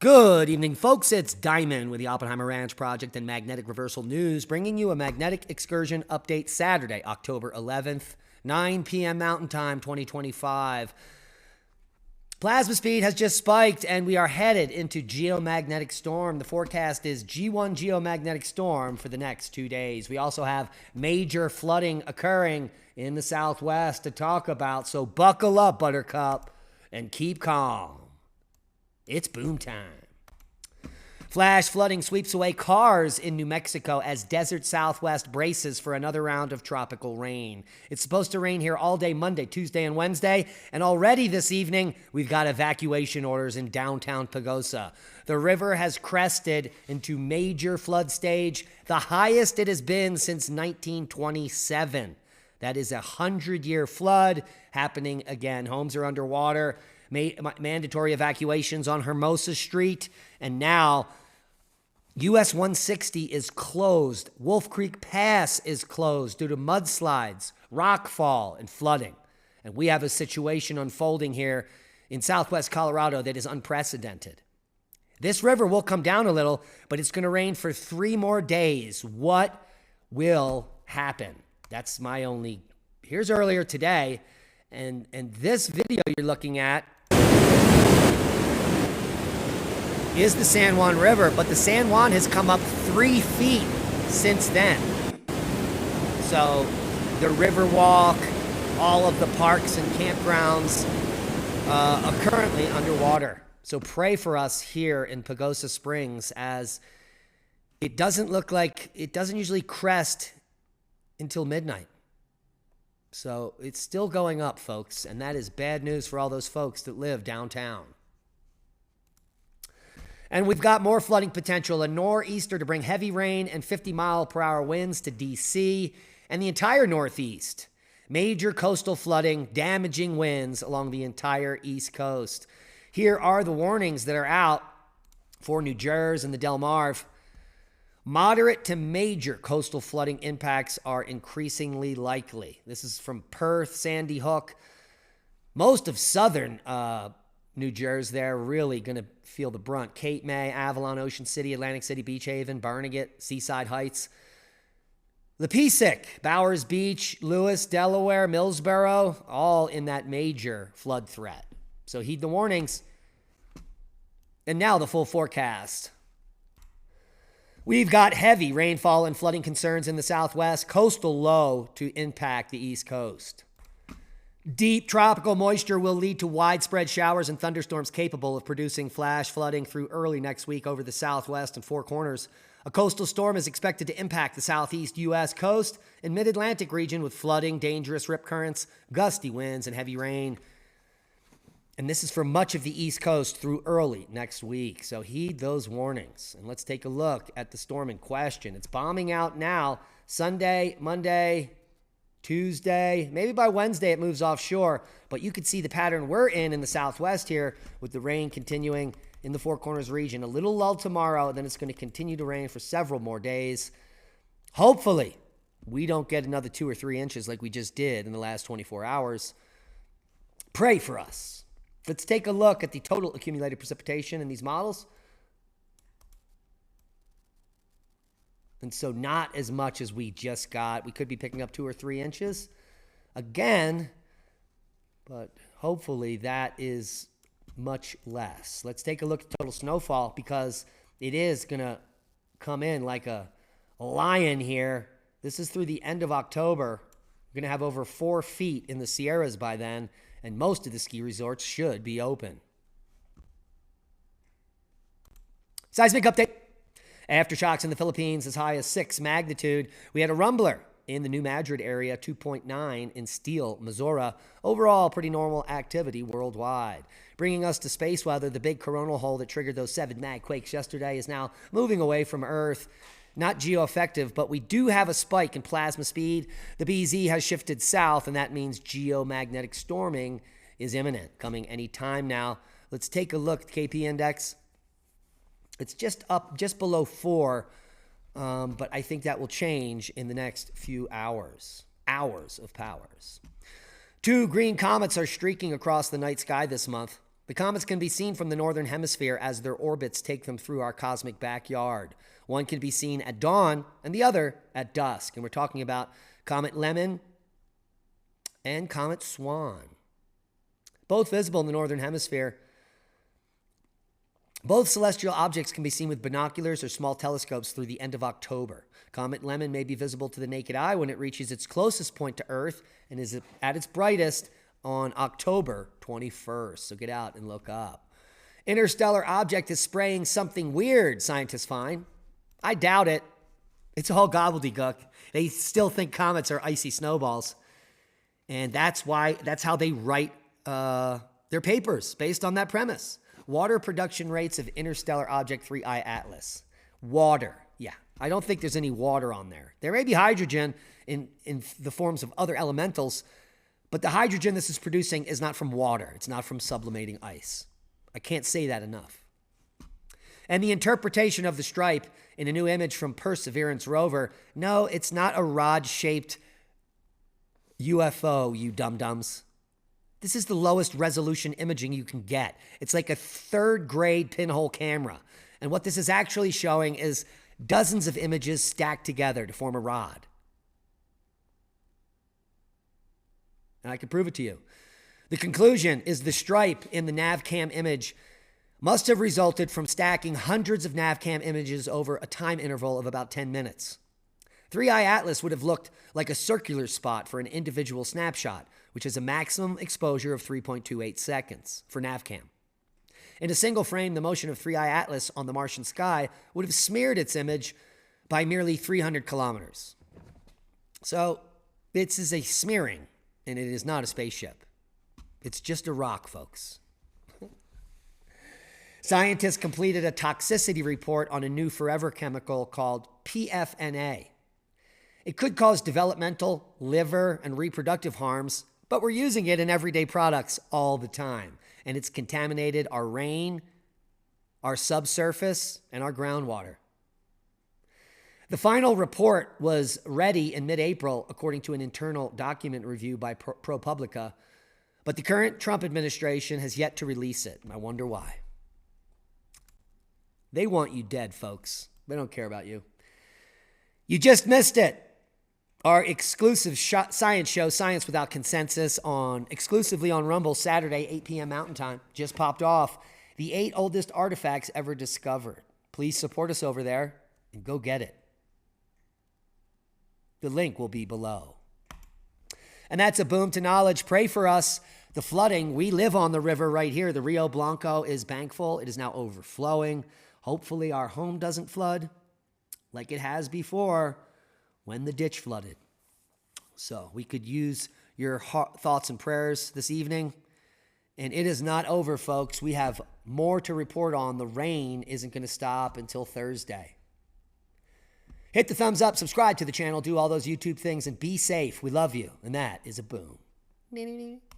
Good evening, folks. It's Diamond with the Oppenheimer Ranch Project and Magnetic Reversal News, bringing you a magnetic excursion update Saturday, October 11th, 9 p.m. Mountain Time, 2025. Plasma speed has just spiked, and we are headed into geomagnetic storm. The forecast is G1 geomagnetic storm for the next 2 days. We also have major flooding occurring in the southwest to talk about, so buckle up, Buttercup, and keep calm. It's boom time. Flash flooding sweeps away cars in New Mexico as desert southwest braces for another round of tropical rain. It's supposed to rain here all day Monday, Tuesday, and Wednesday, and already this evening, we've got evacuation orders in downtown Pagosa. The river has crested into major flood stage, the highest it has been since 1927. That is a 100-year flood happening again. Homes are underwater. Mandatory evacuations on Hermosa Street, and now US 160 is closed. Wolf Creek Pass is closed due to mudslides, rockfall, and flooding. And we have a situation unfolding here in southwest Colorado that is unprecedented. This river will come down a little, but it's going to rain for 3 more days. What will happen? That's my only... Here's earlier today, and this video you're looking at is the San Juan River, but the San Juan has come up 3 feet since then. So the river walk, all of the parks and campgrounds are currently underwater. So pray for us here in Pagosa Springs, as it doesn't look like, it doesn't usually crest until midnight. So it's still going up, folks, and that is bad news for all those folks that live downtown. And we've got more flooding potential, a nor'easter to bring heavy rain and 50-mile-per-hour winds to D.C. and the entire Northeast. Major coastal flooding, damaging winds along the entire East Coast. Here are the warnings that are out for New Jersey and the Delmarva. Moderate to major coastal flooding impacts are increasingly likely. This is from Perth, Sandy Hook. Most of southern New Jersey, they're really going to feel the brunt. Cape May, Avalon, Ocean City, Atlantic City, Beach Haven, Barnegat, Seaside Heights. Lepesic, Bowers Beach, Lewis, Delaware, Millsboro, all in that major flood threat. So heed the warnings. And now the full forecast. We've got heavy rainfall and flooding concerns in the southwest, coastal low to impact the East Coast. Deep tropical moisture will lead to widespread showers and thunderstorms capable of producing flash flooding through early next week over the southwest and Four Corners. A coastal storm is expected to impact the southeast U.S. coast and mid-Atlantic region with flooding, dangerous rip currents, gusty winds, and heavy rain. And this is for much of the East Coast through early next week. So heed those warnings. And let's take a look at the storm in question. It's bombing out now, Sunday, Monday, Tuesday, maybe by Wednesday it moves offshore, but you could see the pattern we're in the southwest here with the rain continuing in the Four Corners region. A little lull tomorrow, then it's going to continue to rain for several more days. Hopefully, we don't get another 2 or 3 inches like we just did in the last 24 hours. Pray for us. Let's take a look at the total accumulated precipitation in these models. And so not as much as we just got. We could be picking up 2 or 3 inches again, but hopefully that is much less. Let's take a look at total snowfall, because it is going to come in like a lion here. This is through the end of October. We're going to have over 4 feet in the Sierras by then, and most of the ski resorts should be open. Seismic update. Aftershocks in the Philippines as high as 6 magnitude. We had a rumbler in the New Madrid area, 2.9 in Steele, Missouri. Overall, pretty normal activity worldwide. Bringing us to space weather, the big coronal hole that triggered those 7 mag quakes yesterday is now moving away from Earth. Not geoeffective, but we do have a spike in plasma speed. The BZ has shifted south, and that means geomagnetic storming is imminent, coming any time now. Let's take a look at KP index. It's just up, just below 4, but I think that will change in the next few hours. Hours of powers. 2 green comets are streaking across the night sky this month. The comets can be seen from the northern hemisphere as their orbits take them through our cosmic backyard. One can be seen at dawn and the other at dusk. And we're talking about Comet Lemon and Comet Swan. Both visible in the northern hemisphere. Both celestial objects can be seen with binoculars or small telescopes through the end of October. Comet Lemon may be visible to the naked eye when it reaches its closest point to Earth and is at its brightest on October 21st. So get out and look up. Interstellar object is spraying something weird, scientists find. I doubt it. It's all gobbledygook. They still think comets are icy snowballs. And that's how they write their papers, based on that premise. Water production rates of interstellar object 3I Atlas. Water. Yeah, I don't think there's any water on there. There may be hydrogen in the forms of other elementals, but the hydrogen this is producing is not from water. It's not from sublimating ice. I can't say that enough. And the interpretation of the stripe in a new image from Perseverance rover, no, it's not a rod-shaped UFO, you dum-dums. This is the lowest resolution imaging you can get. It's like a third-grade pinhole camera. And what this is actually showing is dozens of images stacked together to form a rod. And I can prove it to you. The conclusion is the stripe in the NavCam image must have resulted from stacking hundreds of NavCam images over a time interval of about 10 minutes. 3I Atlas would have looked like a circular spot for an individual snapshot, which has a maximum exposure of 3.28 seconds for NavCam. In a single frame, the motion of 3I Atlas on the Martian sky would have smeared its image by merely 300 kilometers. So this is a smearing, and it is not a spaceship. It's just a rock, folks. Scientists completed a toxicity report on a new forever chemical called PFNA. It could cause developmental, liver, and reproductive harms, but we're using it in everyday products all the time. And it's contaminated our rain, our subsurface, and our groundwater. The final report was ready in mid-April, according to an internal document review by ProPublica, but the current Trump administration has yet to release it. I wonder why. They want you dead, folks. They don't care about you. You just missed it. Our exclusive science show, Science Without Consensus, exclusively on Rumble, Saturday, 8 p.m. Mountain Time, just popped off. The 8 oldest artifacts ever discovered. Please support us over there and go get it. The link will be below. And that's a boom to knowledge. Pray for us. The flooding, we live on the river right here. The Rio Blanco is bankfull. It is now overflowing. Hopefully our home doesn't flood like it has before when the ditch flooded. So we could use your thoughts and prayers this evening. And it is not over, folks. We have more to report on. The rain isn't going to stop until Thursday. Hit the thumbs up, subscribe to the channel, do all those YouTube things, and be safe. We love you. And that is a boom.